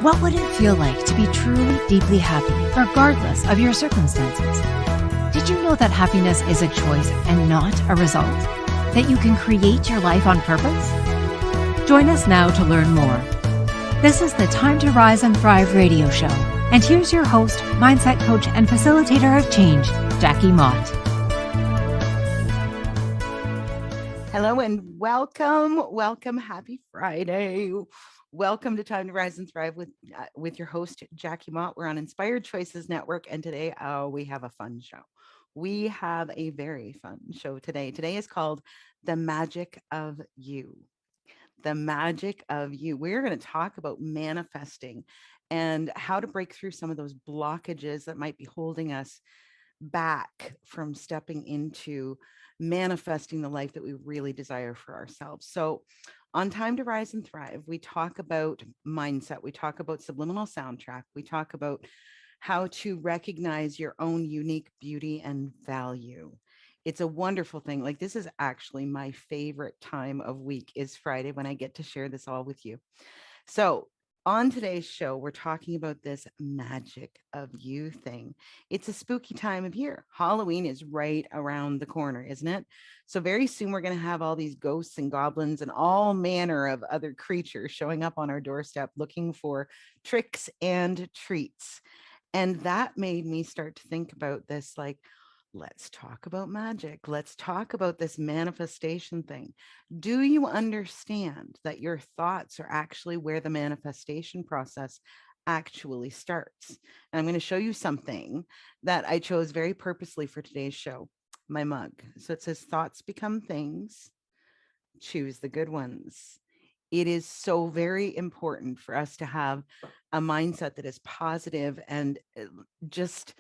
What would it feel like to be truly, deeply happy, regardless of your circumstances? Did you know that happiness is a choice and not a result? That you can create your life on purpose? Join us now to learn more. This is the Time to Rise and Thrive radio show. And here's your host, mindset coach, and facilitator of change, Jackie Mott. Hello and welcome. Happy Friday. Welcome to Time to Rise and Thrive with your host, Jackie Mott. We're on Inspired Choices Network, and today we have a fun show. We have a very fun show today. Today is called The Magic of You. The Magic of You. We're going to talk about manifesting and how to break through some of those blockages that might be holding us back from stepping into manifesting the life that we really desire for ourselves. So on Time to Rise and Thrive, we talk about mindset. We talk about subliminal soundtrack. We talk about how to recognize your own unique beauty and value. It's a wonderful thing. Like, this is actually my favorite time of week is Friday, when I get to share this all with you. So on today's show, we're talking about this magic of you thing. It's a spooky time of year. Halloween is right around the corner, isn't it? So very soon we're going to have all these ghosts and goblins and all manner of other creatures showing up on our doorstep looking for tricks and treats. And that made me start to think about this, like, let's talk about magic. Let's talk about this manifestation thing. Do you understand that your thoughts are actually where the manifestation process actually starts? And I'm going to show you something that I chose very purposely for today's show, my mug. So it says, thoughts become things, choose the good ones. It is so very important for us to have a mindset that is positive and just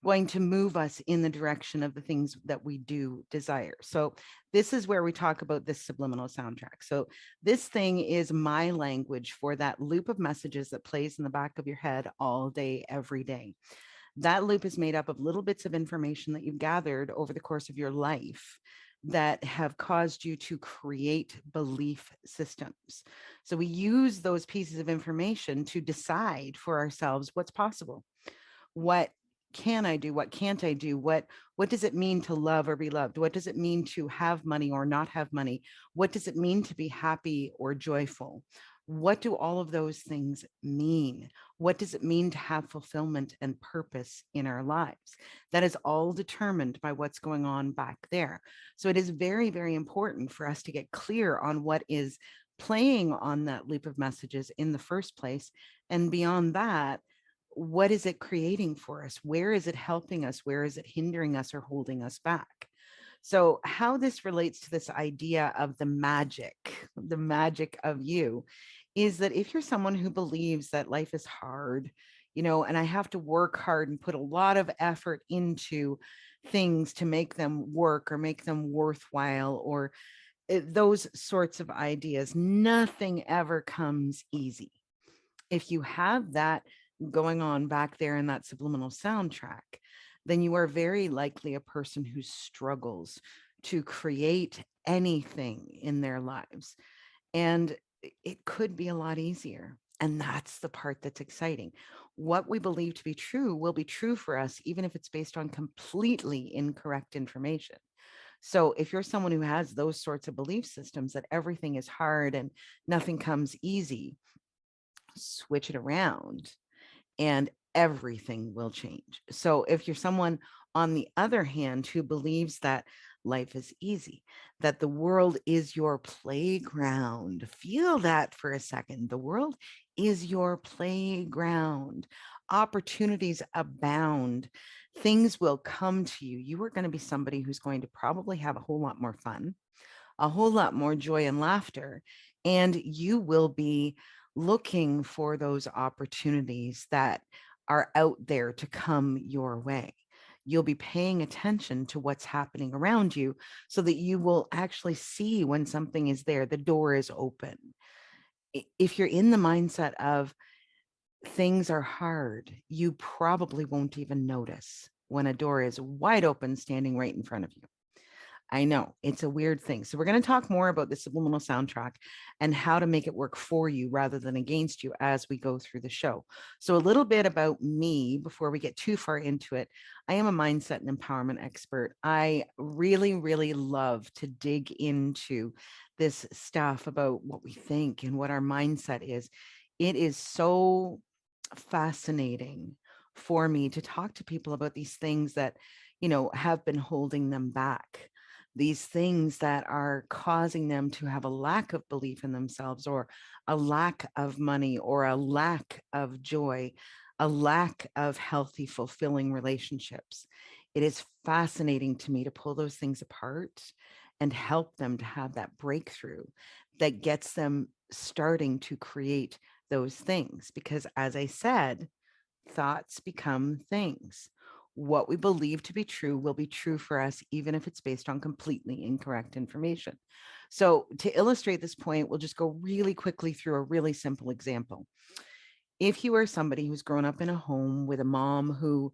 going to move us in the direction of the things that we do desire. So this is where we talk about this subliminal soundtrack. So this thing is my language for that loop of messages that plays in the back of your head all day, every day. That loop is made up of little bits of information that you've gathered over the course of your life that have caused you to create belief systems. So we use those pieces of information to decide for ourselves what's possible. What can I do? What can't I do? What does it mean to love or be loved? What does it mean to have money or not have money? What does it mean to be happy or joyful? What do all of those things mean? What does it mean to have fulfillment and purpose in our lives? That is all determined by what's going on back there. So it is very, very important for us to get clear on what is playing on that loop of messages in the first place. And beyond that, what is it creating for us? Where is it helping us? Where is it hindering us or holding us back? So how this relates to this idea of the magic of you, is that if you're someone who believes that life is hard, and I have to work hard and put a lot of effort into things to make them work or make them worthwhile, or those sorts of ideas, nothing ever comes easy. If you have that going on back there in that subliminal soundtrack, then you are very likely a person who struggles to create anything in their lives. And it could be a lot easier. And that's the part that's exciting. What we believe to be true will be true for us, even if it's based on completely incorrect information. So if you're someone who has those sorts of belief systems, that everything is hard and nothing comes easy, switch it around and everything will change. So if you're someone, on the other hand, who believes that life is easy, that the world is your playground, feel that for a second. The world is your playground. Opportunities abound. Things will come to you. You are going to be somebody who's going to probably have a whole lot more fun, a whole lot more joy and laughter, and you will be looking for those opportunities that are out there to come your way. You'll be paying attention to what's happening around you so that you will actually see when something is there, the door is open. If you're in the mindset of things are hard, you probably won't even notice when a door is wide open standing right in front of you. I know it's a weird thing. So we're going to talk more about the subliminal soundtrack and how to make it work for you rather than against you as we go through the show. So a little bit about me before we get too far into it. I am a mindset and empowerment expert. I really, really love to dig into this stuff about what we think and what our mindset is. It is so fascinating for me to talk to people about these things that, have been holding them back, these things that are causing them to have a lack of belief in themselves, or a lack of money, or a lack of joy, a lack of healthy, fulfilling relationships. It is fascinating to me to pull those things apart and help them to have that breakthrough that gets them starting to create those things. Because as I said, thoughts become things. What we believe to be true will be true for us, even if it's based on completely incorrect information. So, to illustrate this point, we'll just go really quickly through a really simple example. If you are somebody who's grown up in a home with a mom who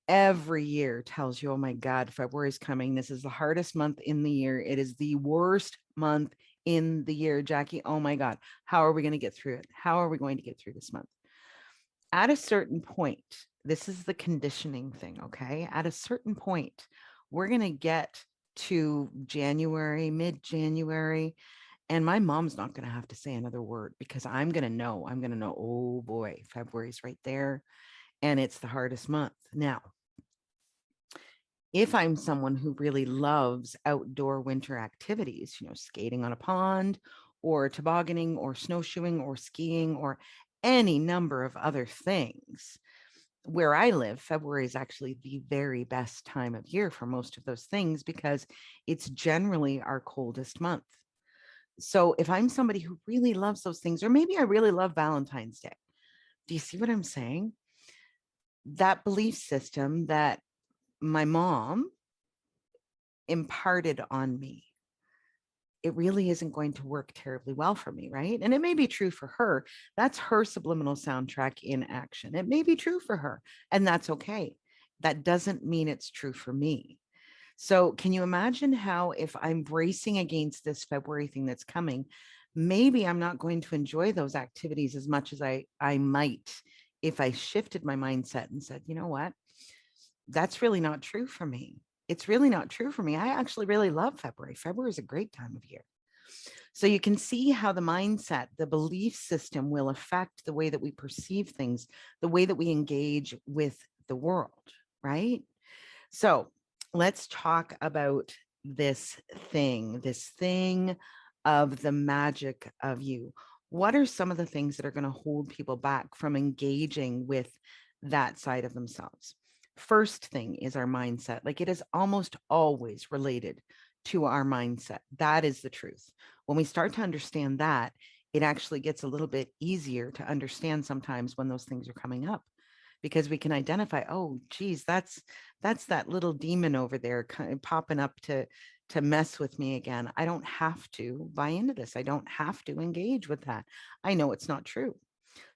every year tells you, oh my God, February is coming. This is the hardest month in the year. It is the worst month in the year, Jackie. Oh my God, how are we going to get through it? How are we going to get through this month? At a certain point, this is the conditioning thing, okay? At a certain point, we're going to get to January, mid-January, and my mom's not going to have to say another word because I'm going to know, oh boy, February's right there and it's the hardest month. Now, if I'm someone who really loves outdoor winter activities, skating on a pond or tobogganing or snowshoeing or skiing or any number of other things, where I live, February is actually the very best time of year for most of those things because it's generally our coldest month. So if I'm somebody who really loves those things, or maybe I really love Valentine's Day, do you see what I'm saying? That belief system that my mom imparted on me, it really isn't going to work terribly well for me, right? And it may be true for her. That's her subliminal soundtrack in action. It may be true for her, and that's okay. That doesn't mean it's true for me. So, can you imagine how, if I'm bracing against this February thing that's coming, maybe I'm not going to enjoy those activities as much as I might if I shifted my mindset and said, you know what? That's really not true for me. It's really not true for me. I actually really love February. February is a great time of year. So you can see how the mindset, the belief system will affect the way that we perceive things, the way that we engage with the world, right? So let's talk about this thing of the magic of you. What are some of the things that are going to hold people back from engaging with that side of themselves? First thing is our mindset. Like, it is almost always related to our mindset. That is the truth. When we start to understand that, it actually gets a little bit easier to understand sometimes when those things are coming up, because we can identify, oh geez, that's that little demon over there kind of popping up to mess with me again. I don't have to buy into this. I don't have to engage with that. I know it's not true.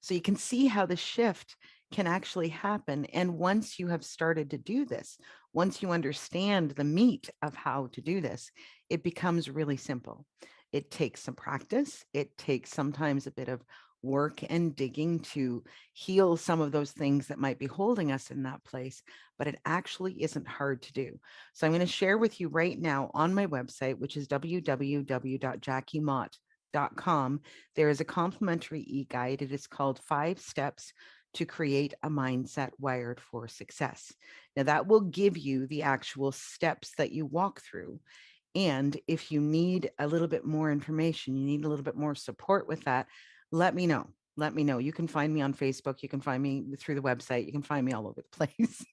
So you can see how the shift can actually happen. And once you have started to do this, once you understand the meat of how to do this, it becomes really simple. It takes some practice. It takes sometimes a bit of work and digging to heal some of those things that might be holding us in that place, but it actually isn't hard to do. So I'm going to share with you right now on my website, which is www.jackiemott.com. There is a complimentary e-guide. It is called 5 Steps to Create a Mindset Wired for Success. Now, that will give you the actual steps that you walk through. And if you need a little bit more information, you need a little bit more support with that, let me know. Let me know. You can find me on Facebook. You can find me through the website. You can find me all over the place.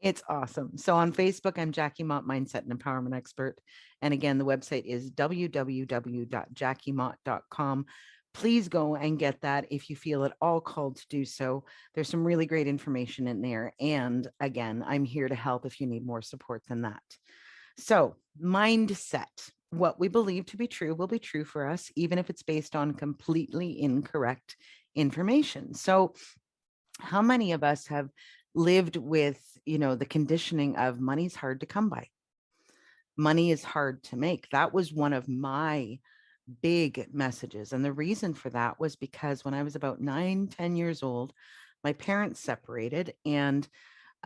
It's awesome. So on Facebook, I'm Jackie Mott, Mindset and Empowerment Expert. And again, the website is www.jackiemott.com. Please go and get that if you feel at all called to do so. There's some really great information in there. And again, I'm here to help if you need more support than that. So, mindset. What we believe to be true will be true for us, even if it's based on completely incorrect information. So, how many of us have lived with, the conditioning of money's hard to come by? Money is hard to make. That was one of my big messages. And the reason for that was because when I was about 9, 10 years old, my parents separated and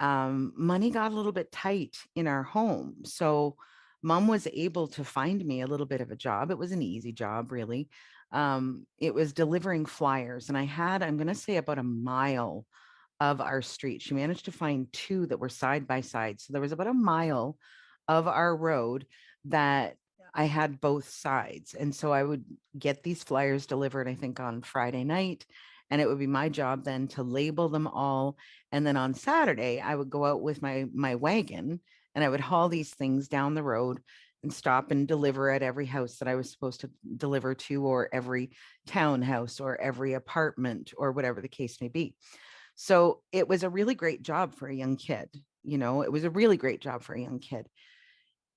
money got a little bit tight in our home. So mom was able to find me a little bit of a job. It was an easy job, really. It was delivering flyers. And I had, I'm going to say, about a mile of our street. She managed to find two that were side by side. So there was about a mile of our road that I had both sides. And so I would get these flyers delivered, I think, on Friday night. And it would be my job then to label them all. And then on Saturday, I would go out with my wagon and I would haul these things down the road and stop and deliver at every house that I was supposed to deliver to, or every townhouse, or every apartment, or whatever the case may be. So it was a really great job for a young kid. It was a really great job for a young kid,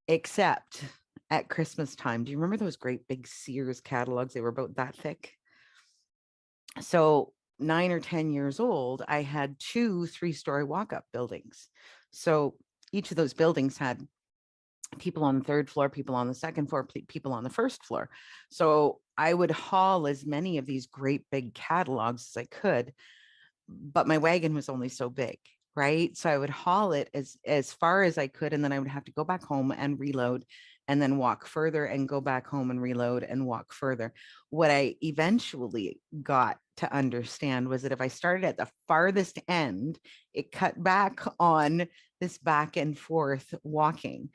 except at Christmas time. Do you remember those great big Sears catalogs? They were about that thick. So 9 or 10 years old, I had 2 3-story walk-up buildings. So each of those buildings had people on the third floor, people on the second floor, people on the first floor. So I would haul as many of these great big catalogs as I could, but my wagon was only so big, right? So I would haul it as far as I could, and then I would have to go back home and reload, and then walk further and go back home and reload and walk further. What I eventually got to understand was that if I started at the farthest end, it cut back on this back and forth walking.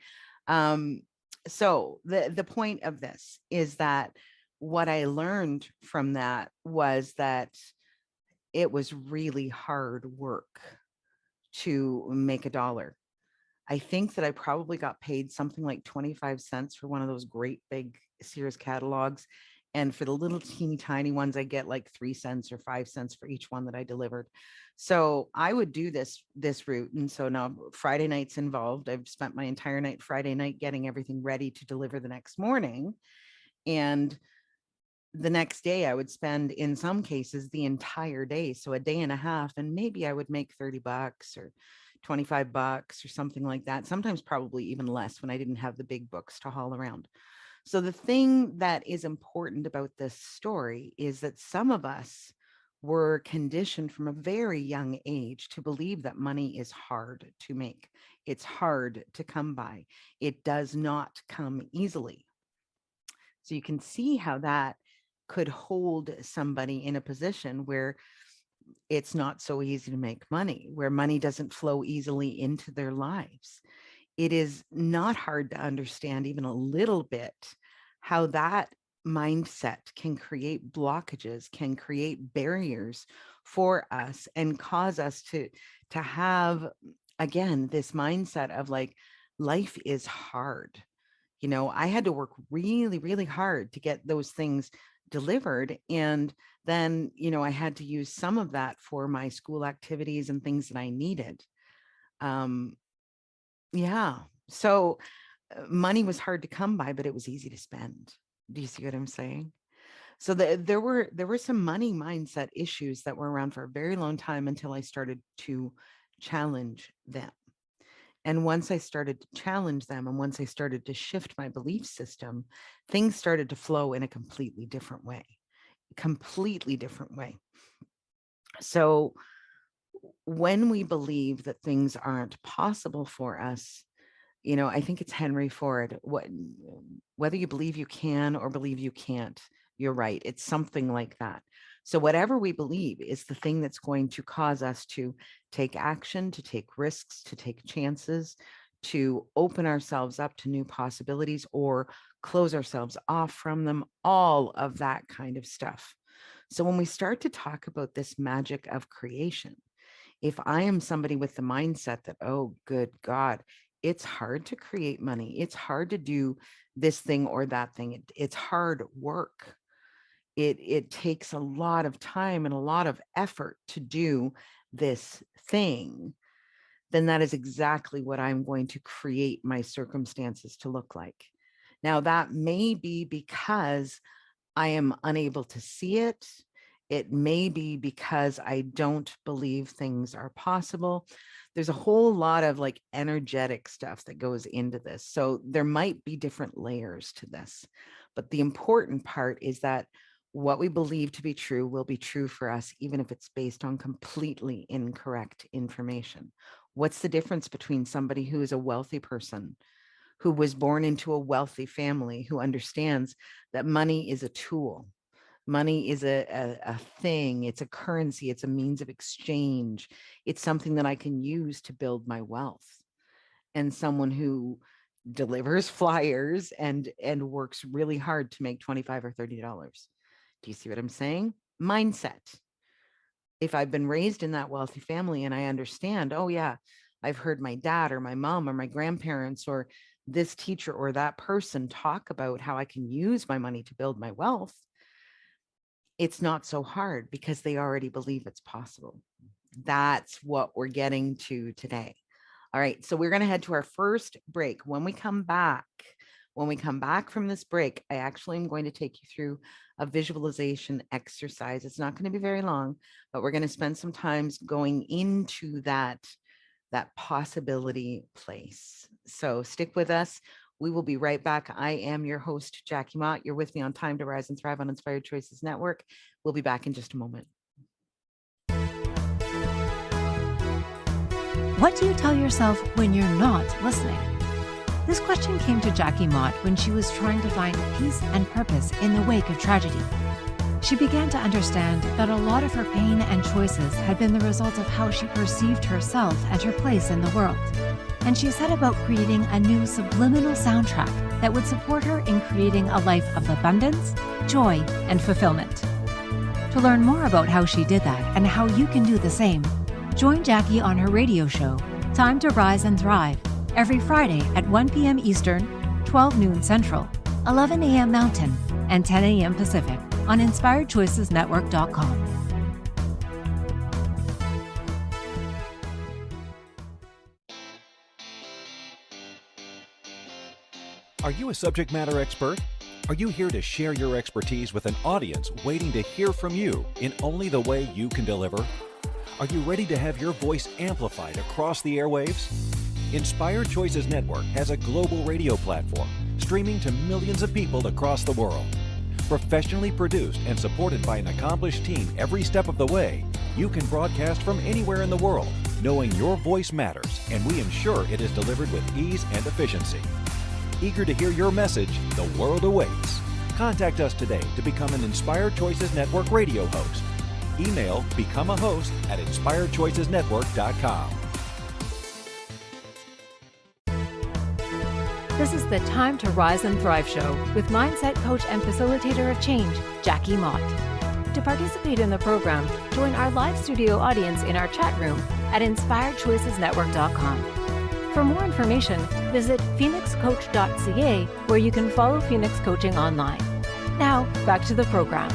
So the point of this is that what I learned from that was that it was really hard work to make a dollar. I think that I probably got paid something like 25 cents for one of those great big Sears catalogs. And for the little teeny tiny ones, I get like 3 cents or 5 cents for each one that I delivered. So I would do this route. And so now Friday night's involved. I've spent my entire night Friday night getting everything ready to deliver the next morning. And the next day I would spend, in some cases, the entire day. So a day and a half, and maybe I would make $30 or $25 or something like that. Sometimes probably even less when I didn't have the big books to haul around. So the thing that is important about this story is that some of us were conditioned from a very young age to believe that money is hard to make. It's hard to come by. It does not come easily. So you can see how that could hold somebody in a position where it's not so easy to make money, where money doesn't flow easily into their lives. It is not hard to understand even a little bit how that mindset can create blockages, can create barriers for us, and cause us to have, again, this mindset of like, life is hard. I had to work really, really hard to get those things delivered. And then, I had to use some of that for my school activities and things that I needed. Yeah. So money was hard to come by, but it was easy to spend. Do you see what I'm saying? So there were some money mindset issues that were around for a very long time until I started to challenge them. And once I started to challenge them, and once I started to shift my belief system, things started to flow in a completely different way. So when we believe that things aren't possible for us, I think it's Henry Ford. Whether you believe you can or believe you can't, you're right. It's something like that. So whatever we believe is the thing that's going to cause us to take action, to take risks, to take chances, to open ourselves up to new possibilities or close ourselves off from them, all of that kind of stuff. So when we start to talk about this magic of creation, if I am somebody with the mindset that, oh, good God, it's hard to create money. It's hard to do this thing or that thing. It's hard work. It takes a lot of time and a lot of effort to do this thing. Then that is exactly what I'm going to create my circumstances to look like. Now, that may be because I am unable to see it. It may be because I don't believe things are possible. There's a whole lot of like energetic stuff that goes into this. So there might be different layers to this. But the important part is that what we believe to be true will be true for us, even if it's based on completely incorrect information. What's the difference between somebody who is a wealthy person, who was born into a wealthy family, who understands that money is a tool? Money is a thing, it's a currency, it's a means of exchange. It's something that I can use to build my wealth. And someone who delivers flyers and works really hard to make $25 or $30. Do you see what I'm saying? Mindset. If I've been raised in that wealthy family and I understand, oh yeah, I've heard my dad or my mom or my grandparents or this teacher or that person talk about how I can use my money to build my wealth, it's not so hard because they already believe it's possible. That's what we're getting to today. All right, so we're going to head to our first break. When we come back from this break, I actually am going to take you through a visualization exercise. It's not going to be very long, but we're going to spend some time going into that possibility place. So stick with us. We will be right back. I am your host, Jackie Mott. You're with me on Time to Rise and Thrive on Inspired Choices Network. We'll be back in just a moment. What do you tell yourself when you're not listening? This question came to Jackie Mott when she was trying to find peace and purpose in the wake of tragedy. She began to understand that a lot of her pain and choices had been the result of how she perceived herself and her place in the world. And she set about creating a new subliminal soundtrack that would support her in creating a life of abundance, joy, and fulfillment. To learn more about how she did that and how you can do the same, join Jackie on her radio show, Time to Rise and Thrive, every Friday at 1 p.m. Eastern, 12 noon Central, 11 a.m. Mountain, and 10 a.m. Pacific on InspiredChoicesNetwork.com. Are you a subject matter expert? Are you here to share your expertise with an audience waiting to hear from you in only the way you can deliver? Are you ready to have your voice amplified across the airwaves? Inspired Choices Network has a global radio platform streaming to millions of people across the world. Professionally produced and supported by an accomplished team every step of the way, you can broadcast from anywhere in the world, knowing your voice matters, and we ensure it is delivered with ease and efficiency. Eager to hear your message, the world awaits. Contact us today to become an Inspired Choices Network radio host. Email become a host at inspiredchoicesnetwork.com. This is the Time to Rise and Thrive show with mindset coach and facilitator of change, Jackie Mott. To participate in the program, join our live studio audience in our chat room at inspiredchoicesnetwork.com. For more information, visit phoenixcoach.ca, where you can follow Phoenix Coaching online. Now, back to the program.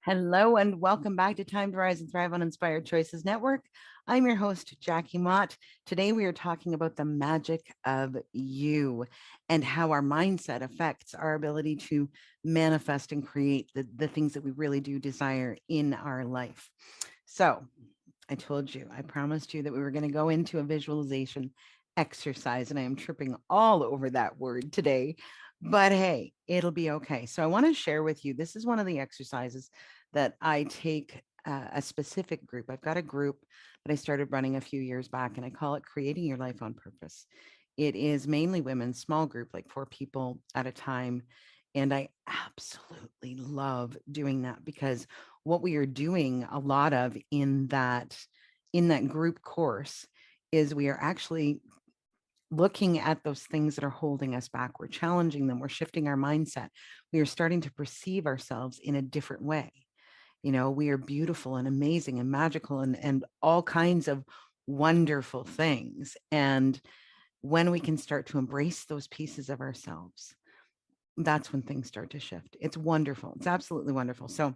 Hello and welcome back to Time to Rise and Thrive on Inspired Choices Network. I'm your host, Jackie Mott. Today we are talking about the magic of you and how our mindset affects our ability to manifest and create the things that we really do desire in our life. So I promised you that we were going to go into a visualization exercise, and I am tripping all over that word today, but hey, it'll be okay. So I want to share with you, this is one of the exercises that I take a specific group. I've got a group that I started running a few years back, and I call it Creating Your Life on Purpose. It is mainly women, small group, like 4 people at a time. And I absolutely love doing that, because what we are doing a lot of in that group course is we are actually looking at those things that are holding us back. We're challenging them. We're shifting our mindset. We are starting to perceive ourselves in a different way. You know, we are beautiful and amazing and magical and all kinds of wonderful things. And when we can start to embrace those pieces of ourselves, that's when things start to shift. It's wonderful. It's absolutely wonderful. So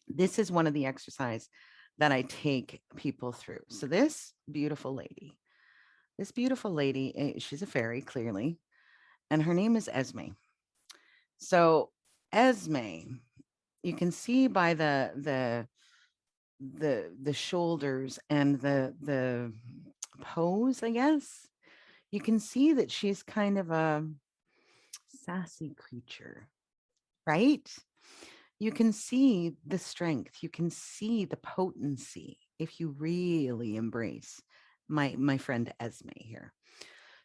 this is one of the exercises that I take people through. So this beautiful lady, she's a fairy, clearly, and her name is Esme. So Esme You can see by the shoulders and the pose, I guess. You can see that she's kind of a sassy creature, right? You can see the strength, you can see the potency if you really embrace my friend Esme here.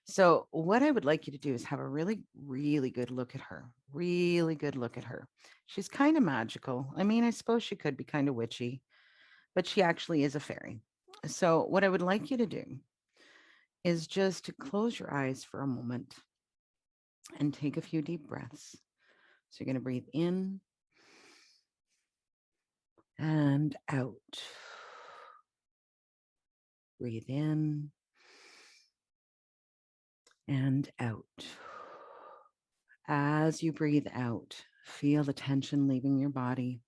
So what I would like you to do is have a really, really good look at her. Really good look at her. She's kind of magical. I mean, I suppose she could be kind of witchy, but she actually is a fairy. So what I would like you to do is just to close your eyes for a moment and take a few deep breaths. So you're going to breathe in and out. Breathe in and out. As you breathe out, feel the tension leaving your body.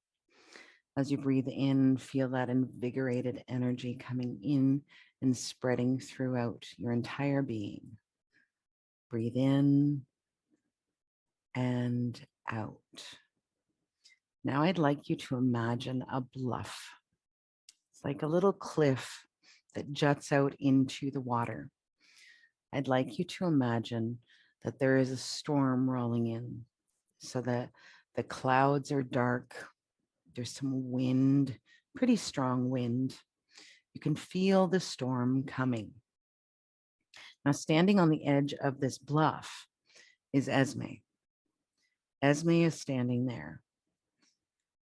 As you breathe in, feel that invigorated energy coming in and spreading throughout your entire being. Breathe in and out. Now I'd like you to imagine a bluff. It's like a little cliff that juts out into the water. I'd like you to imagine that there is a storm rolling in, so that the clouds are dark. There's some wind, pretty strong wind. You can feel the storm coming. Now, standing on the edge of this bluff is Esme. Esme is standing there,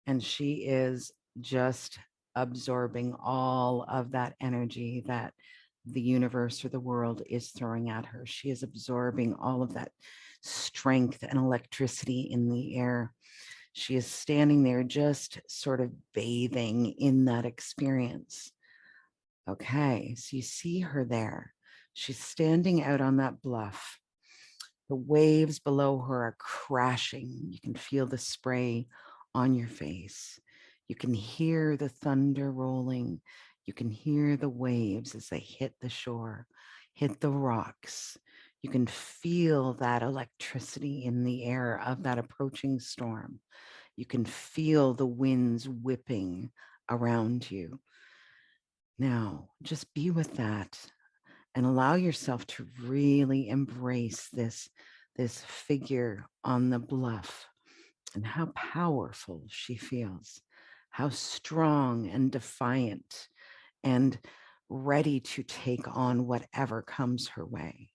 and she is just absorbing all of that energy that the universe or the world is throwing at her. She is absorbing all of that strength and electricity in the air. She is standing there just sort of bathing in that experience. Okay, so you see her there. She's standing out on that bluff. The waves below her are crashing. You can feel the spray on your face. You can hear the thunder rolling. You can hear the waves as they hit the shore, hit the rocks. You can feel that electricity in the air of that approaching storm. You can feel the winds whipping around you. Now, just be with that and allow yourself to really embrace this figure on the bluff and how powerful she feels, how strong and defiant and ready to take on whatever comes her way.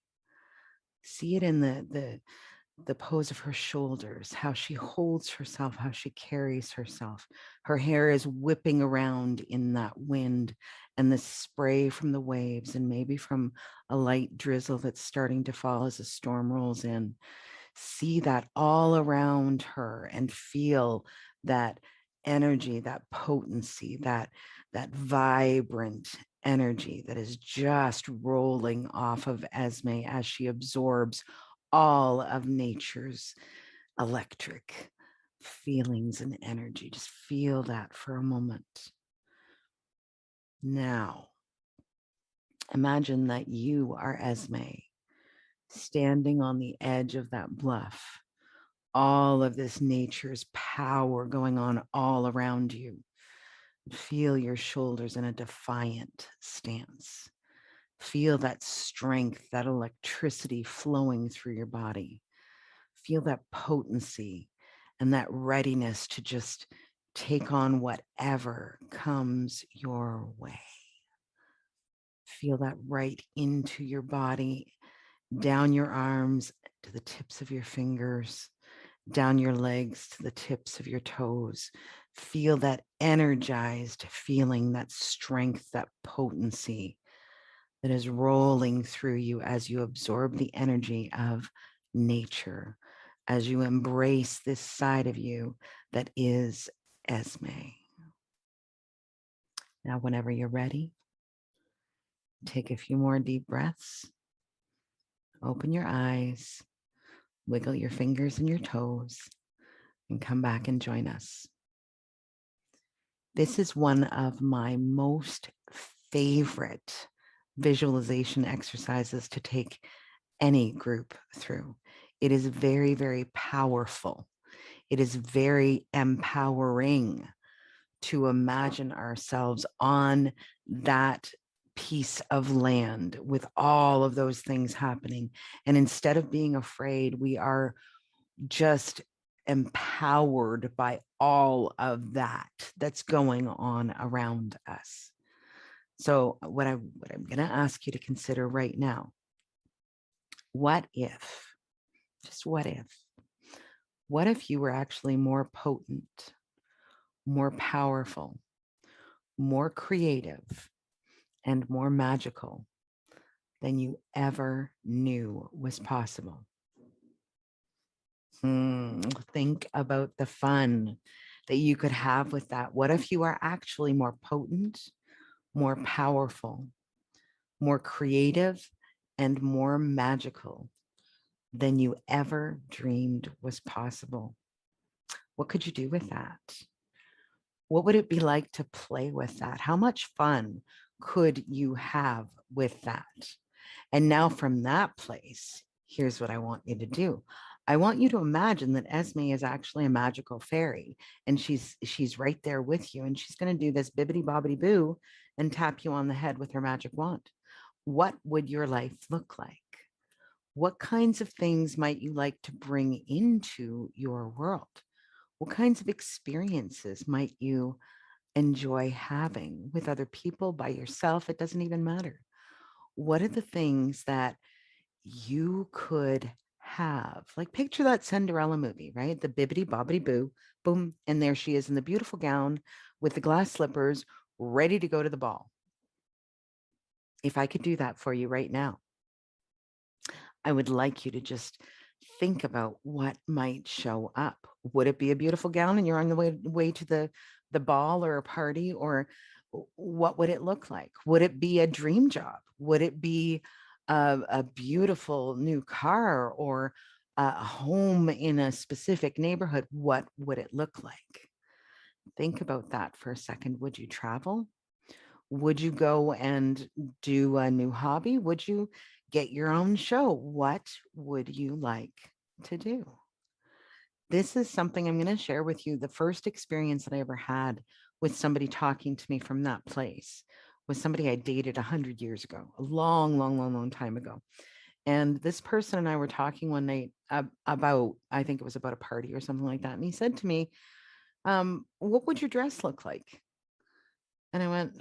See it in the pose of her shoulders, how she holds herself, how she carries herself. Her hair is whipping around in that wind and the spray from the waves and maybe from a light drizzle that's starting to fall as a storm rolls in. See that all around her and feel that energy, that potency, that vibrant energy that is just rolling off of Esme as she absorbs all of nature's electric feelings and energy. Just feel that for a moment. Now, imagine that you are Esme, standing on the edge of that bluff. All of this nature's power going on all around you. Feel your shoulders in a defiant stance. Feel that strength, that electricity flowing through your body. Feel that potency and that readiness to just take on whatever comes your way. Feel that right into your body, down your arms to the tips of your fingers, down your legs to the tips of your toes. Feel that energized feeling, that strength, that potency that is rolling through you as you absorb the energy of nature, as you embrace this side of you that is Esme. Now, whenever you're ready, take a few more deep breaths. Open your eyes, wiggle your fingers and your toes, and come back and join us. This is one of my most favorite visualization exercises to take any group through. It is very, very powerful. It is very empowering to imagine ourselves on that piece of land with all of those things happening. And instead of being afraid, we are just empowered by all of that that's going on around us. So what I'm going to ask you to consider right now, what if, just what if you were actually more potent, more powerful, more creative, and more magical than you ever knew was possible? Think about the fun that you could have with that. What if you are actually more potent, more powerful, more creative, and more magical than you ever dreamed was possible? What could you do with that? What would it be like to play with that? How much fun could you have with that? And now from that place, here's what I want you to do. I want you to imagine that Esme is actually a magical fairy, and she's right there with you, and she's going to do this bibbity bobbity boo and tap you on the head with her magic wand. What would your life look like? What kinds of things might you like to bring into your world? What kinds of experiences might you enjoy having with other people, by yourself? It doesn't even matter. What are the things that you could have? Like, picture that Cinderella movie, right? The bibbity bobbity boo, boom, and there she is in the beautiful gown with the glass slippers, ready to go to the ball. If I could do that for you right now, I would like you to just think about what might show up. Would it be a beautiful gown and you're on the way to the ball or a party? Or what would it look like? Would it be a dream job? Would it be a beautiful new car or a home in a specific neighborhood? What would it look like? Think about that for a second. Would you travel? Would you go and do a new hobby? Would you get your own show? What would you like to do? This is something I'm going to share with you. The first experience that I ever had with somebody talking to me from that place was somebody I dated 100 years ago, a long, long, long, long time ago. And this person and I were talking one night about, I think it was about a party or something like that. And he said to me, what would your dress look like? And I went,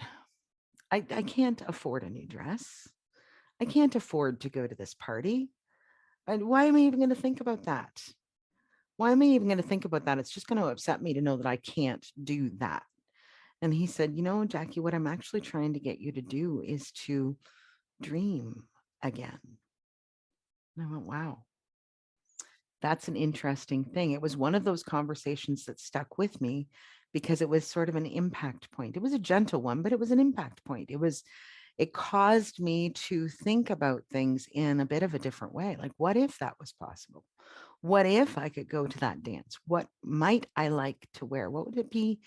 I can't afford a new dress. I can't afford to go to this party. And why am I even going to think about that? Why am I even going to think about that? It's just going to upset me to know that I can't do that. And he said, Jackie, what I'm actually trying to get you to do is to dream again. And I went, wow, that's an interesting thing. It was one of those conversations that stuck with me because it was sort of an impact point. It was a gentle one, but it was an impact point. It caused me to think about things in a bit of a different way. Like, what if that was possible? What if I could go to that dance? What might I like to wear? What would it be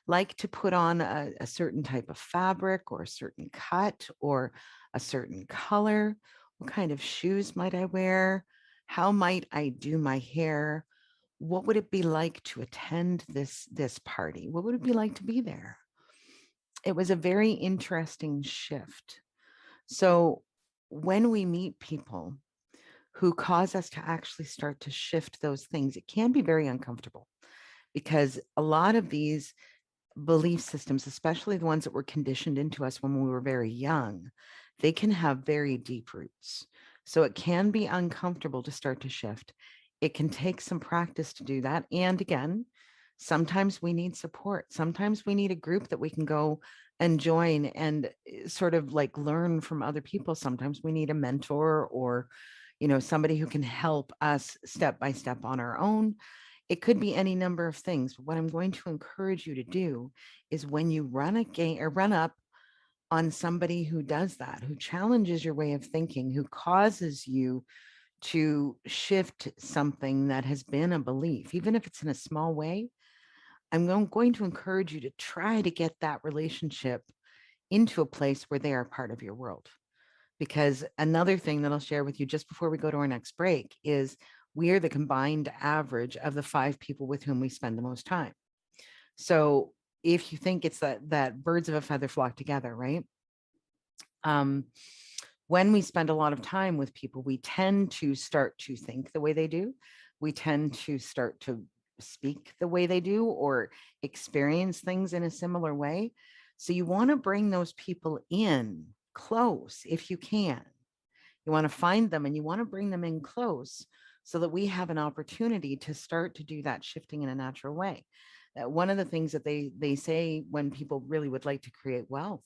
like to put on a certain type of fabric or a certain cut or a certain color? What kind of shoes might I wear? How might I do my hair? What would it be like to attend this party? What would it be like to be there? It was a very interesting shift. So when we meet people who cause us to actually start to shift those things, it can be very uncomfortable because a lot of these belief systems, especially the ones that were conditioned into us when we were very young, they can have very deep roots. So it can be uncomfortable to start to shift. It can take some practice to do that. And again, sometimes we need support. Sometimes we need a group that we can go and join and sort of like learn from other people. Sometimes we need a mentor or, somebody who can help us step by step on our own. It could be any number of things. But what I'm going to encourage you to do is when you run a game or run up on somebody who does that, who challenges your way of thinking, who causes you to shift something that has been a belief, even if it's in a small way, I'm going to encourage you to try to get that relationship into a place where they are part of your world. Because another thing that I'll share with you just before we go to our next break is We are the combined average of the 5 people with whom we spend the most time. So if you think it's that birds of a feather flock together, right? When we spend a lot of time with people, we tend to start to think the way they do. We tend to start to speak the way they do or experience things in a similar way. So you want to bring those people in close if you can. You want to find them and you want to bring them in close so that we have an opportunity to start to do that shifting in a natural way. One of the things that they say when people really would like to create wealth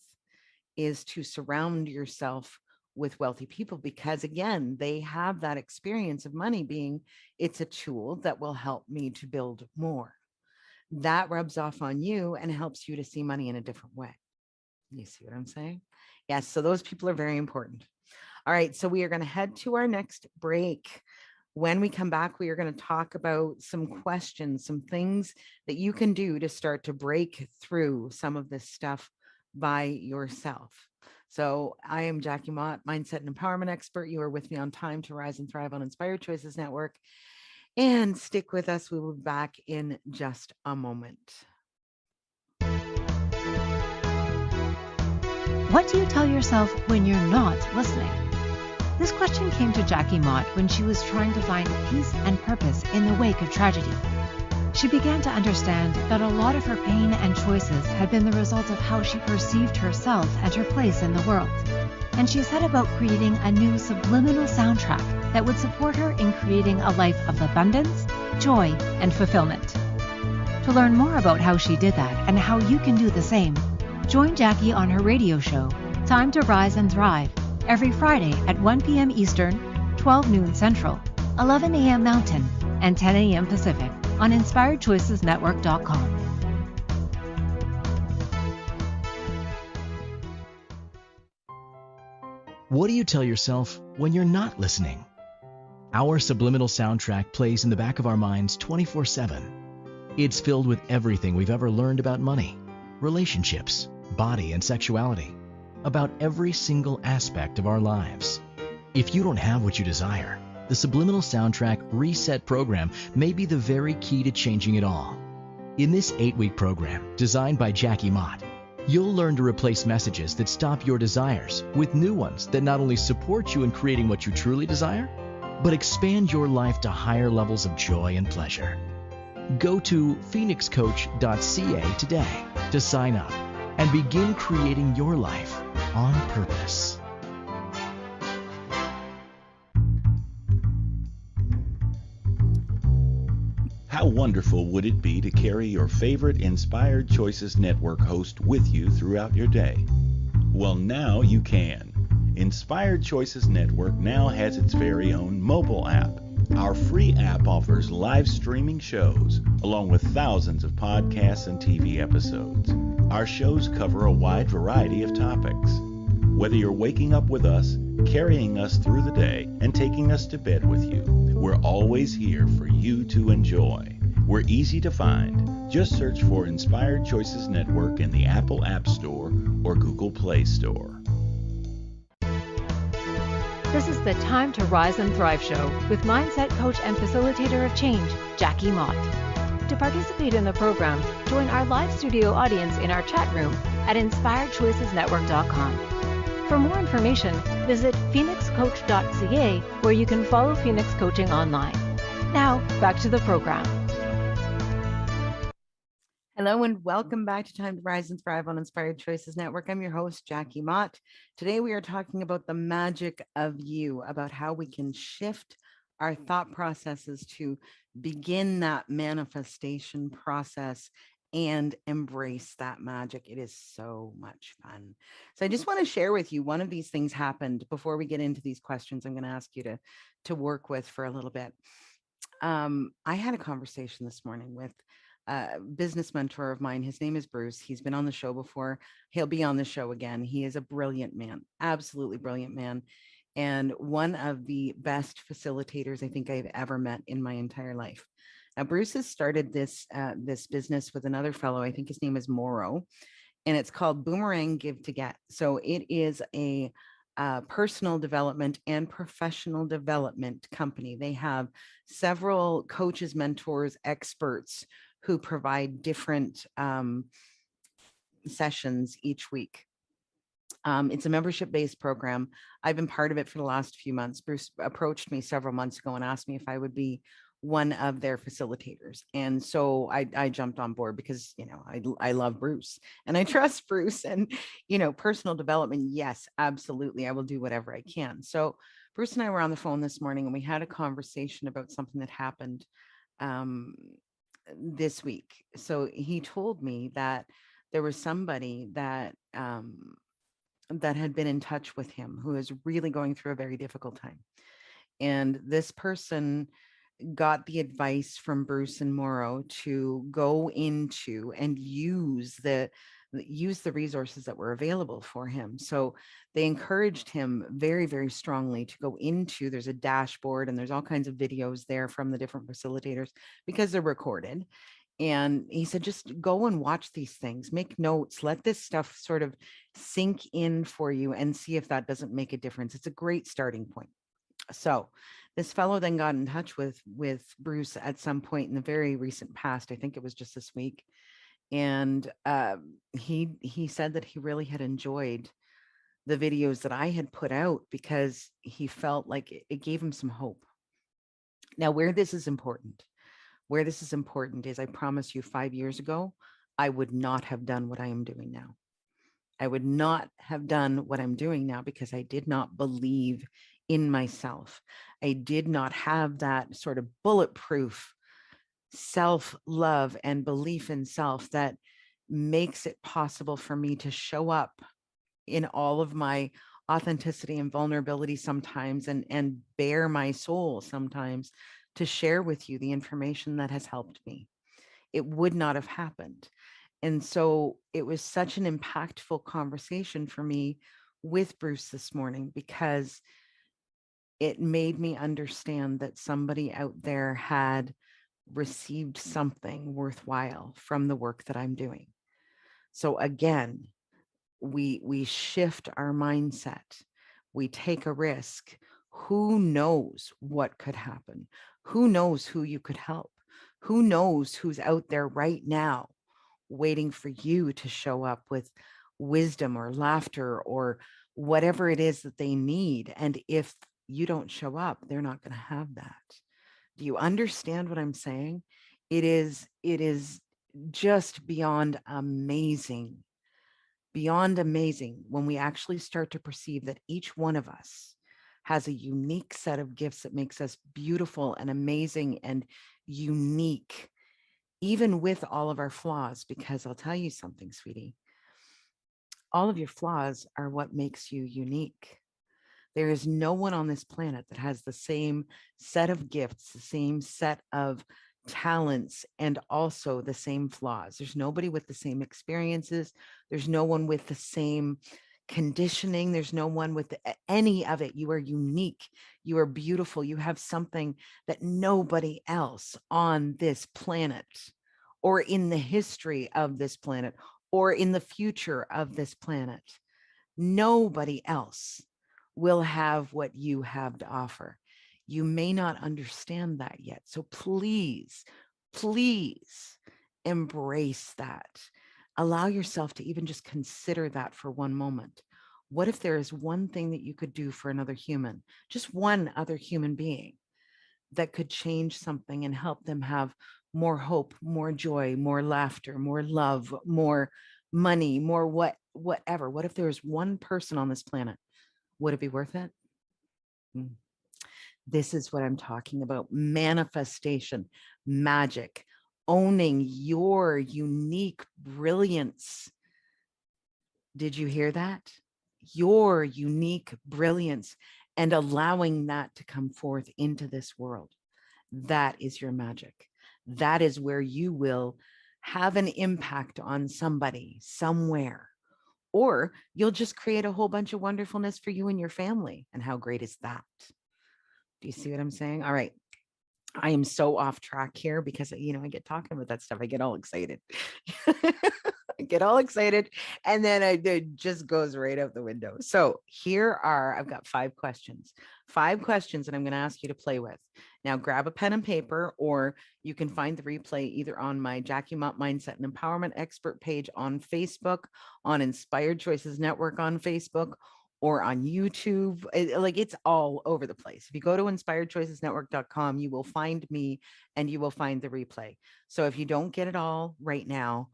is to surround yourself with wealthy people, because again, they have that experience of money being, it's a tool that will help me to build more. That rubs off on you and helps you to see money in a different way. You see what I'm saying? Yes. So those people are very important. All right. So we are going to head to our next break. When we come back, we are going to talk about some questions, some things that you can do to start to break through some of this stuff by yourself. So I am Jackie Mott, mindset and empowerment expert. You are with me on Time to Rise and Thrive on Inspired Choices Network. And stick with us. We will be back in just a moment. What do you tell yourself when you're not listening? This question came to Jackie Mott when she was trying to find peace and purpose in the wake of tragedy. She began to understand that a lot of her pain and choices had been the result of how she perceived herself and her place in the world. And she set about creating a new subliminal soundtrack that would support her in creating a life of abundance, joy, and fulfillment. To learn more about how she did that and how you can do the same, join Jackie on her radio show, Time to Rise and Thrive, every Friday at 1 p.m. Eastern, 12 noon Central, 11 a.m. Mountain, and 10 a.m. Pacific on InspiredChoicesNetwork.com. What do you tell yourself when you're not listening? Our subliminal soundtrack plays in the back of our minds 24/7. It's filled with everything we've ever learned about money, relationships, body, and sexuality, about every single aspect of our lives. If you don't have what you desire, the Subliminal Soundtrack Reset program may be the very key to changing it all. In this 8-week program, designed by Jackie Mott, you'll learn to replace messages that stop your desires with new ones that not only support you in creating what you truly desire, but expand your life to higher levels of joy and pleasure. Go to phoenixcoach.ca today to sign up and begin creating your life on purpose. How wonderful would it be to carry your favorite Inspired Choices Network host with you throughout your day? Well, now you can. Inspired Choices Network now has its very own mobile app. Our free app offers live streaming shows, along with thousands of podcasts and TV episodes. Our shows cover a wide variety of topics. Whether you're waking up with us, carrying us through the day, and taking us to bed with you, we're always here for you to enjoy. We're easy to find. Just search for Inspired Choices Network in the Apple App Store or Google Play Store. This is the Time to Rise and Thrive show with mindset coach and facilitator of change, Jackie Mott. To participate in the program, join our live studio audience in our chat room at InspiredChoicesNetwork.com. For more information, visit phoenixcoach.ca, where you can follow Phoenix Coaching online. Now, back to the program. Hello and welcome back to Time to Rise and Thrive on Inspired Choices Network. I'm your host, Jackie Mott. Today we are talking about the magic of you, about how we can shift our thought processes to begin that manifestation process and embrace that magic. It is so much fun. So I just want to share with you, one of these things happened before we get into these questions I'm going to ask you to work with for a little bit. I had a conversation this morning with a business mentor of mine. His name is Bruce. He's been on the show before. He'll be on the show again. He is a brilliant man, absolutely brilliant man, and one of the best facilitators I think I've ever met in my entire life. Now, Bruce has started this business with another fellow. I think his name is Morrow, and it's called Boomerang Give to Get. So it is a personal development and professional development company. They have several coaches, mentors, experts who provide different sessions each week. It's a membership-based program. I've been part of it for the last few months. Bruce approached me several months ago and asked me if I would be one of their facilitators. And so I jumped on board because, I love Bruce and I trust Bruce, and, personal development. Yes, absolutely. I will do whatever I can. So Bruce and I were on the phone this morning and we had a conversation about something that happened this week. So he told me that there was somebody that had been in touch with him who is really going through a very difficult time. And this person got the advice from Bruce and Morrow to go into and use the resources that were available for him. So they encouraged him very, very strongly to go into, there's a dashboard and there's all kinds of videos there from the different facilitators because they're recorded. And he said, just go and watch these things, make notes, let this stuff sort of sink in for you and see if that doesn't make a difference. It's a great starting point. So this fellow then got in touch with Bruce at some point in the very recent past. I think it was just this week. And he said that he really had enjoyed the videos that I had put out because he felt like it gave him some hope. Now, where this is important is, I promise you, 5 years ago, I would not have done what I am doing now. I would not have done what I'm doing now because I did not believe in myself. I did not have that sort of bulletproof self-love and belief in self that makes it possible for me to show up in all of my authenticity and vulnerability sometimes, and bare my soul sometimes, to share with you the information that has helped me. It would not have happened. And so it was such an impactful conversation for me with Bruce this morning because it made me understand that somebody out there had received something worthwhile from the work that I'm doing. So again, we shift our mindset. We take a risk. Who knows what could happen? Who knows who you could help? Who knows who's out there right now waiting for you to show up with wisdom or laughter or whatever it is that they need. And if you don't show up, they're not going to have that. Do you understand what I'm saying? It is just beyond amazing when we actually start to perceive that each one of us has a unique set of gifts that makes us beautiful and amazing and unique, even with all of our flaws. Because I'll tell you something, sweetie, all of your flaws are what makes you unique. There is no one on this planet that has the same set of gifts, the same set of talents, and also the same flaws. There's nobody with the same experiences. There's no one with the same conditioning. There's no one with any of it. You are unique. You are beautiful. You have something that nobody else on this planet, or in the history of this planet, or in the future of this planet, nobody else will have what you have to offer. You may not understand that yet. So please, please embrace that. Allow yourself to even just consider that for one moment. What if there is one thing that you could do for another human, just one other human being, that could change something and help them have more hope, more joy, more laughter, more love, more money, more whatever? What if there was one person on this planet? Would it be worth it? This is what I'm talking about. Manifestation, magic, owning your unique brilliance. Did you hear that? Your unique brilliance, and allowing that to come forth into this world. That is your magic. That is where you will have an impact on somebody somewhere. Or you'll just create a whole bunch of wonderfulness for you and your family. And how great is that? Do you see what I'm saying? All right. I am so off track here because, I get talking about that stuff. I get all excited. I get all excited and then it just goes right out the window. So I've got 5 questions that I'm going to ask you to play with. Now grab a pen and paper, or you can find the replay either on my Jackie Mott Mindset and Empowerment Expert page on Facebook, on Inspired Choices Network on Facebook, or on YouTube. It's all over the place. If you go to inspiredchoicesnetwork.com, you will find me and you will find the replay. So if you don't get it all right now,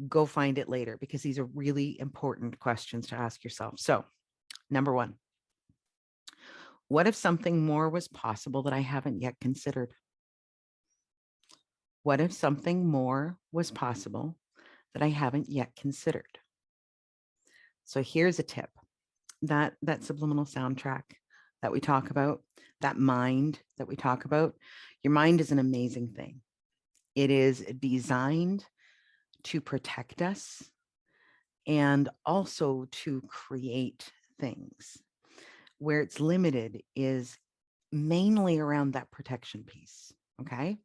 go find it later, because these are really important questions to ask yourself. So, number 1, what if something more was possible that I haven't yet considered? What if something more was possible that I haven't yet considered? So here's a tip. That subliminal soundtrack that we talk about, that mind that we talk about, your mind is an amazing thing. It is designed to protect us and also to create things. Where it's limited is mainly around that protection piece. Okay.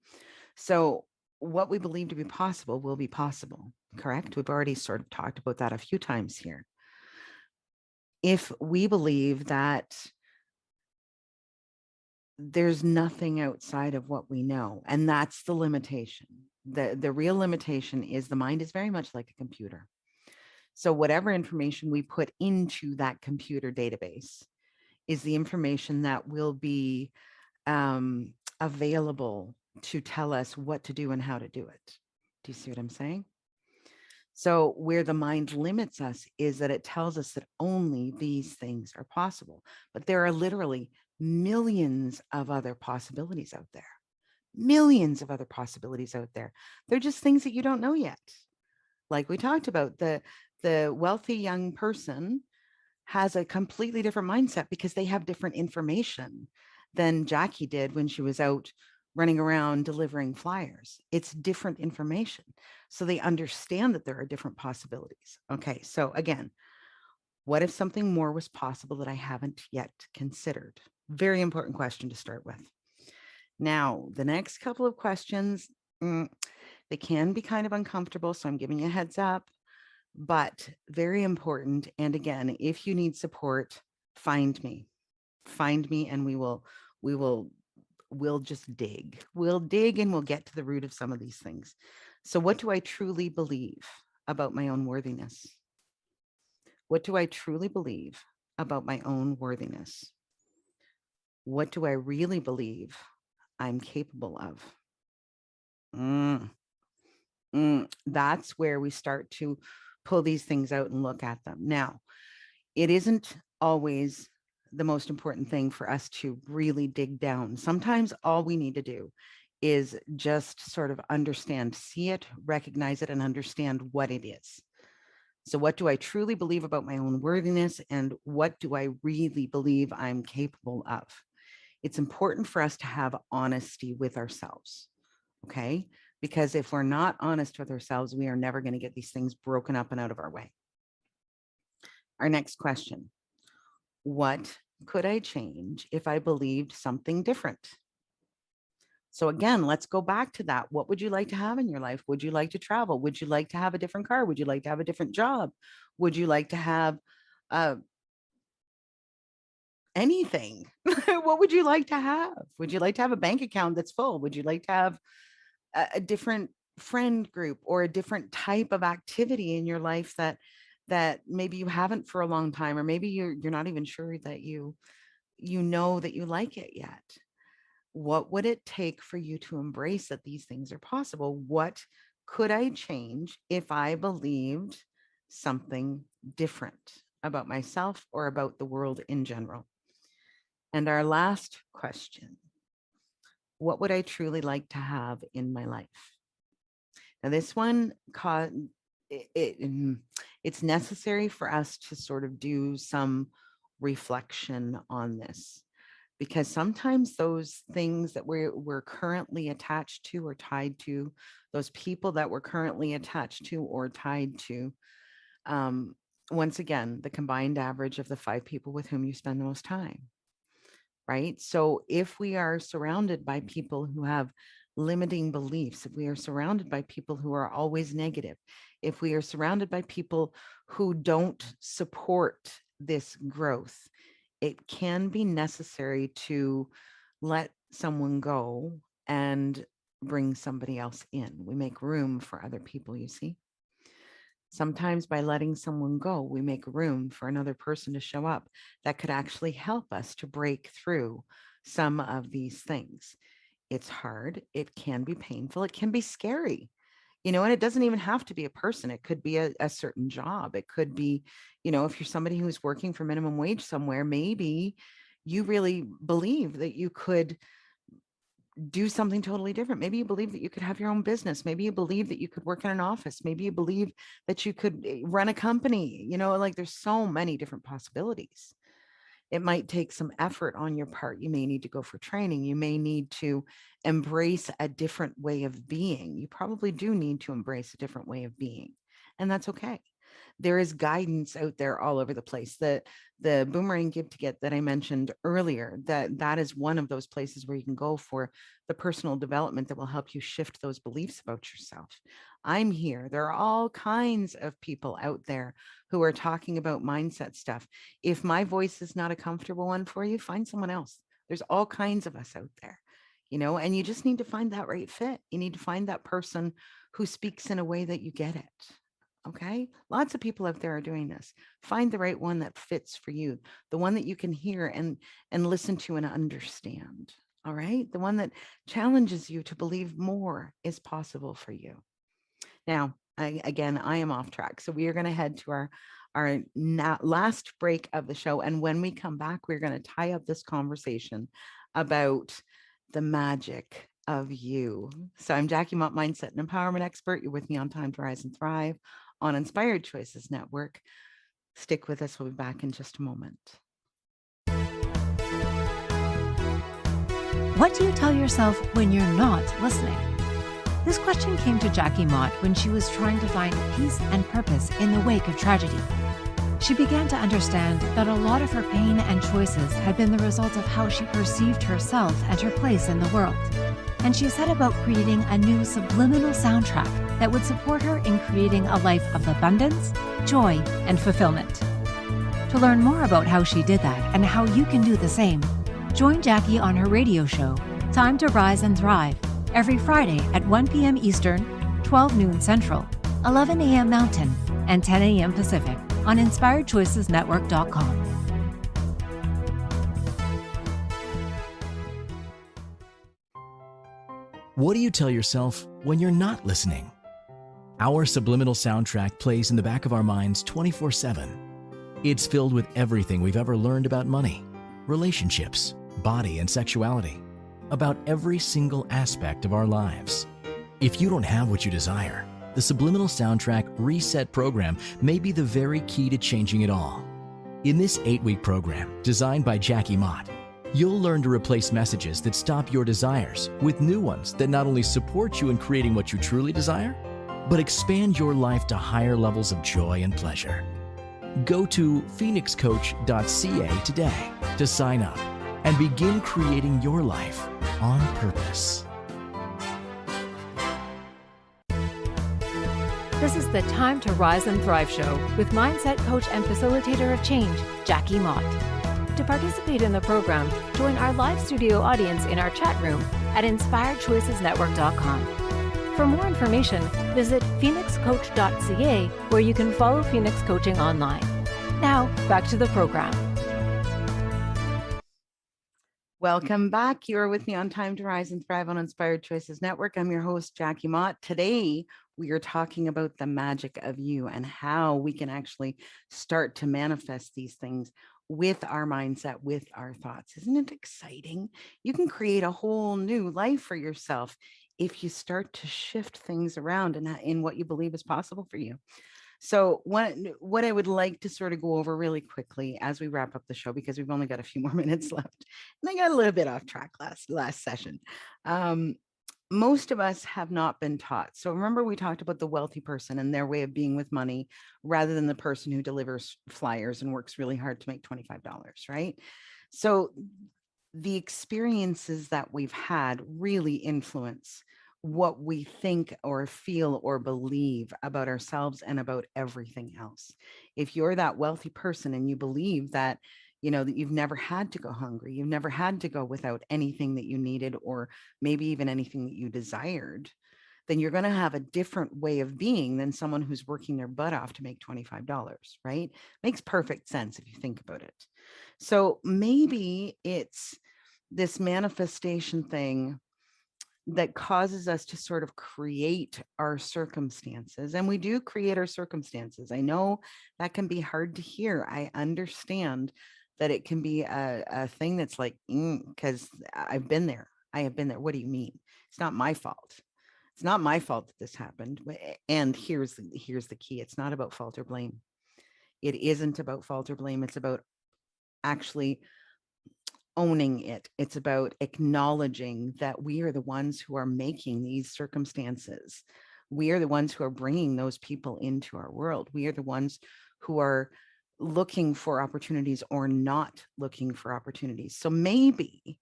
So what we believe to be possible will be possible, correct? We've already sort of talked about that a few times here. If we believe that there's nothing outside of what we know, and that's the limitation. The real limitation is the mind is very much like a computer. So whatever information we put into that computer database is the information that will be available to tell us what to do and how to do it. Do you see what I'm saying? So where the mind limits us is that it tells us that only these things are possible, but there are literally millions of other possibilities out there. Millions of other possibilities out there. They're just things that you don't know yet. Like we talked about, the wealthy young person has a completely different mindset because they have different information than Jackie did when she was out running around delivering flyers. It's different information. So they understand that there are different possibilities. Okay, so again, what if something more was possible that I haven't yet considered? Very important question to start with. Now, the next couple of questions, they can be kind of uncomfortable, so I'm giving you a heads up, but very important. And again, if you need support, find me and we'll just dig. We'll dig and we'll get to the root of some of these things. So what do I truly believe about my own worthiness? What do I truly believe about my own worthiness? What do I really believe I'm capable of? That's where we start to pull these things out and look at them. Now, it isn't always the most important thing for us to really dig down. Sometimes all we need to do is just sort of understand, see it, recognize it, and understand what it is. So what do I truly believe about my own worthiness, and what do I really believe I'm capable of? It's important for us to have honesty with ourselves, okay? Because if we're not honest with ourselves, we are never going to get these things broken up and out of our way. Our next question: what could I change if I believed something different? So again, let's go back to that. What would you like to have in your life? Would you like to travel? Would you like to have a different car? Would you like to have a different job? Would you like to have anything? What would you like to have? Would you like to have a bank account that's full? Would you like to have a different friend group or a different type of activity in your life that maybe you haven't for a long time, or maybe you're not even sure that you know that you like it yet? What would it take for you to embrace that these things are possible? What could I change if I believed something different about myself or about the world in general? And our last question: what would I truly like to have in my life? Now, this one, it's necessary for us to sort of do some reflection on this, because sometimes those things that we're currently attached to or tied to, those people that we're currently attached to or tied to, once again, the combined average of the 5 people with whom you spend the most time, right? So if we are surrounded by people who have limiting beliefs, if we are surrounded by people who are always negative, if we are surrounded by people who don't support this growth, it can be necessary to let someone go and bring somebody else in. We make room for other people, you see. Sometimes by letting someone go, we make room for another person to show up that could actually help us to break through some of these things. It's hard. It can be painful. It can be scary, and it doesn't even have to be a person. It could be a certain job. It could be, if you're somebody who's working for minimum wage somewhere, maybe you really believe that you could do something totally different. Maybe you believe that you could have your own business. Maybe you believe that you could work in an office. Maybe you believe that you could run a company, like there's so many different possibilities. It might take some effort on your part. You may need to go for training. You may need to embrace a different way of being. You probably do need to embrace a different way of being, and that's okay. There is guidance out there all over the place. The Boomerang Give to Get that I mentioned earlier, that is one of those places where you can go for the personal development that will help you shift those beliefs about yourself. I'm here. There are all kinds of people out there who are talking about mindset stuff. If my voice is not a comfortable one for you, find someone else. There's all kinds of us out there, and you just need to find that right fit. You need to find that person who speaks in a way that you get it. Okay. Lots of people out there are doing this. Find the right one that fits for you, the one that you can hear and listen to and understand. All right. The one that challenges you to believe more is possible for you. Now, I am off track. So we are going to head to our last break of the show. And when we come back, we're going to tie up this conversation about the magic of you. So I'm Jackie Mott, mindset and empowerment expert. You're with me on Time to Rise and Thrive on Inspired Choices Network. Stick with us. We'll be back in just a moment. What do you tell yourself when you're not listening? This question came to Jackie Mott when she was trying to find peace and purpose in the wake of tragedy. She began to understand that a lot of her pain and choices had been the result of how she perceived herself and her place in the world. And she set about creating a new subliminal soundtrack that would support her in creating a life of abundance, joy, and fulfillment. To learn more about how she did that and how you can do the same, join Jackie on her radio show, Time to Rise and Thrive, every Friday at 1 p.m. Eastern, 12 noon Central, 11 a.m. Mountain, and 10 a.m. Pacific on InspiredChoicesNetwork.com. What do you tell yourself when you're not listening? Our subliminal soundtrack plays in the back of our minds 24/7. It's filled with everything we've ever learned about money, relationships, body, and sexuality, about every single aspect of our lives. If you don't have what you desire, the Subliminal Soundtrack Reset program may be the very key to changing it all. In this 8-week program, designed by Jackie Mott, you'll learn to replace messages that stop your desires with new ones that not only support you in creating what you truly desire, but expand your life to higher levels of joy and pleasure. Go to phoenixcoach.ca today to sign up and begin creating your life on purpose. This is the Time to Rise and Thrive show with mindset coach and facilitator of change, Jackie Mott. To participate in the program, join our live studio audience in our chat room at InspiredChoicesNetwork.com. For more information, visit phoenixcoach.ca, where you can follow Phoenix Coaching online. Now, back to the program. Welcome back. You are with me on Time to Rise and Thrive on Inspired Choices Network. I'm your host, Jackie Mott. Today, we are talking about the magic of you and how we can actually start to manifest these things with our mindset, with our thoughts. Isn't it exciting? You can create a whole new life for yourself if you start to shift things around in what you believe is possible for you. So what I would like to sort of go over really quickly as we wrap up the show, because we've only got a few more minutes left, and I got a little bit off track last session. Most of us have not been taught. So remember, we talked about the wealthy person and their way of being with money rather than the person who delivers flyers and works really hard to make $25, right? So the experiences that we've had really influence what we think or feel or believe about ourselves and about everything else. If you're that wealthy person and you believe that, that you've never had to go hungry, you've never had to go without anything that you needed, or maybe even anything that you desired, then you're going to have a different way of being than someone who's working their butt off to make $25, right? Makes perfect sense if you think about it. So maybe it's this manifestation thing that causes us to sort of create our circumstances. And we do create our circumstances. I know that can be hard to hear. I understand that it can be a thing that's like, because I've been there. I have been there. What do you mean? It's not my fault. It's not my fault that this happened. And here's the key. It's not about fault or blame. It isn't about fault or blame. It's about actually owning it. It's about acknowledging that we are the ones who are making these circumstances. We are the ones who are bringing those people into our world. We are the ones who are looking for opportunities or not looking for opportunities. So maybe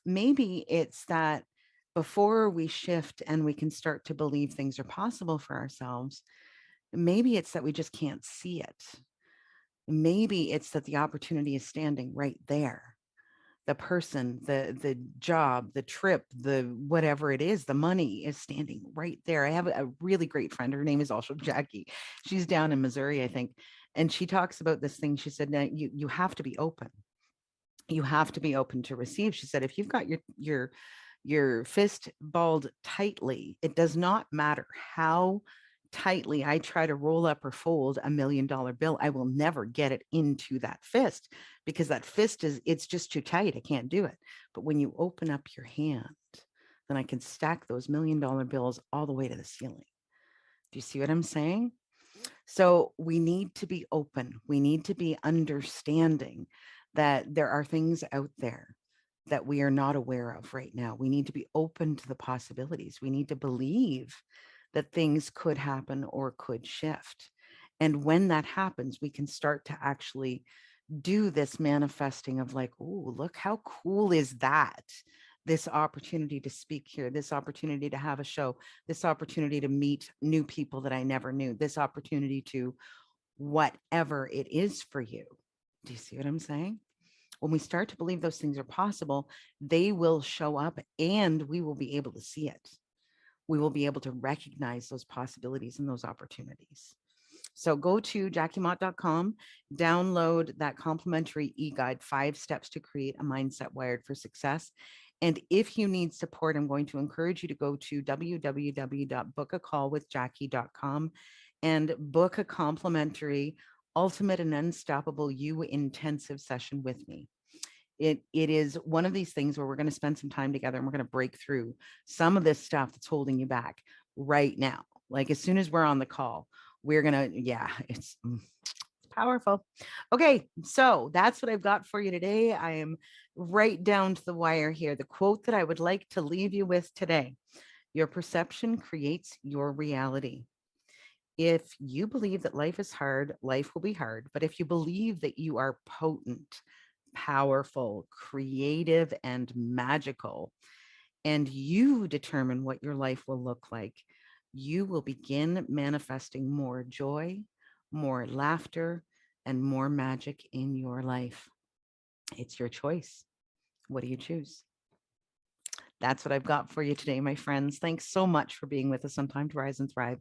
it's that before we shift and we can start to believe things are possible for ourselves, maybe it's that we just can't see it. Maybe it's that the opportunity is standing right there. The person, the job, the trip, the whatever it is, the money is standing right there. I have a really great friend. Her name is also Jackie. She's down in Missouri, I think. And she talks about this thing. She said, now you have to be open. You have to be open to receive. She said, if you've got your fist balled tightly, it does not matter how tightly I try to roll up or fold $1 million bill, I will never get it into that fist, because that fist it's just too tight. I can't do it. But when you open up your hand, then I can stack those $1 million bills all the way to the ceiling. Do you see what I'm saying? So we need to be open. We need to be understanding that there are things out there that we are not aware of right now. We need to be open to the possibilities. We need to believe that things could happen or could shift. And when that happens, we can start to actually do this manifesting of like, oh, look, how cool is that? This opportunity to speak here, this opportunity to have a show, this opportunity to meet new people that I never knew, this opportunity to whatever it is for you. Do you see what I'm saying? When we start to believe those things are possible, they will show up and we will be able to see it. We will be able to recognize those possibilities and those opportunities. So go to jackiemott.com, download that complimentary e-guide, 5 steps to create a mindset wired for success. And if you need support, I'm going to encourage you to go to www.bookacallwithjackie.com and book a complimentary Ultimate and Unstoppable You intensive session with me. It is one of these things where we're going to spend some time together and we're going to break through some of this stuff that's holding you back right now. Like as soon as we're on the call, we're going to, it's powerful. Okay, so that's what I've got for you today. I am right down to the wire here. The quote that I would like to leave you with today: your perception creates your reality. If you believe that life is hard, life will be hard. But if you believe that you are potent, powerful, creative, and magical, and you determine what your life will look like, you will begin manifesting more joy, more laughter, and more magic in your life. It's your choice. What do you choose? That's what I've got for you today, my friends. Thanks so much for being with us on Time to Rise and Thrive.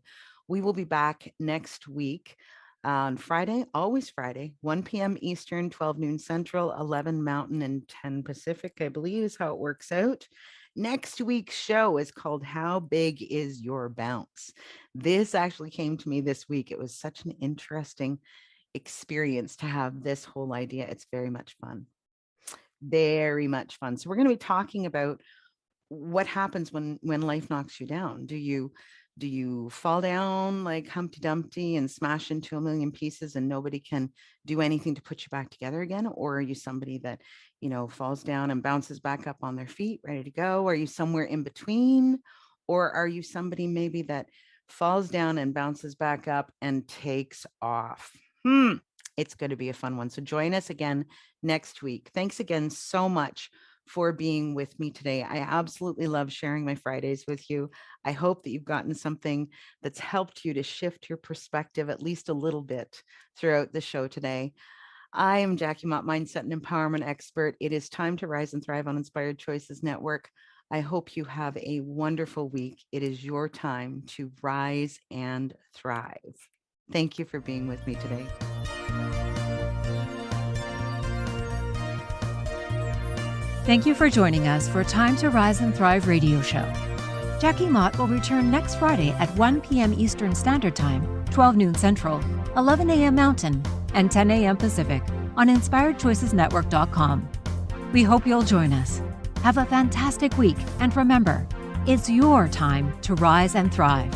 We will be back next week on Friday, always Friday, 1 p.m. Eastern, 12 noon Central, 11 Mountain, and 10 Pacific, I believe is how it works out. Next week's show is called How Big Is Your Bounce? This actually came to me this week. It was such an interesting experience to have this whole idea. It's very much fun. Very much fun. So we're going to be talking about what happens when life knocks you down. Do you fall down like Humpty Dumpty and smash into a million pieces and nobody can do anything to put you back together again? Or are you somebody that, falls down and bounces back up on their feet, ready to go? Are you somewhere in between? Or are you somebody maybe that falls down and bounces back up and takes off? It's going to be a fun one. So join us again next week. Thanks again so much for being with me today. I absolutely love sharing my Fridays with you. I hope that you've gotten something that's helped you to shift your perspective at least a little bit throughout the show today. I am Jackie Mott, mindset and empowerment expert. It is time to rise and thrive on Inspired Choices Network. I hope you have a wonderful week. It is your time to rise and thrive. Thank you for being with me today. Thank you for joining us for Time to Rise and Thrive radio show. Jackie Mott will return next Friday at 1 p.m. Eastern Standard Time, 12 noon Central, 11 a.m. Mountain, and 10 a.m. Pacific on InspiredChoicesNetwork.com. We hope you'll join us. Have a fantastic week, and remember, it's your time to rise and thrive.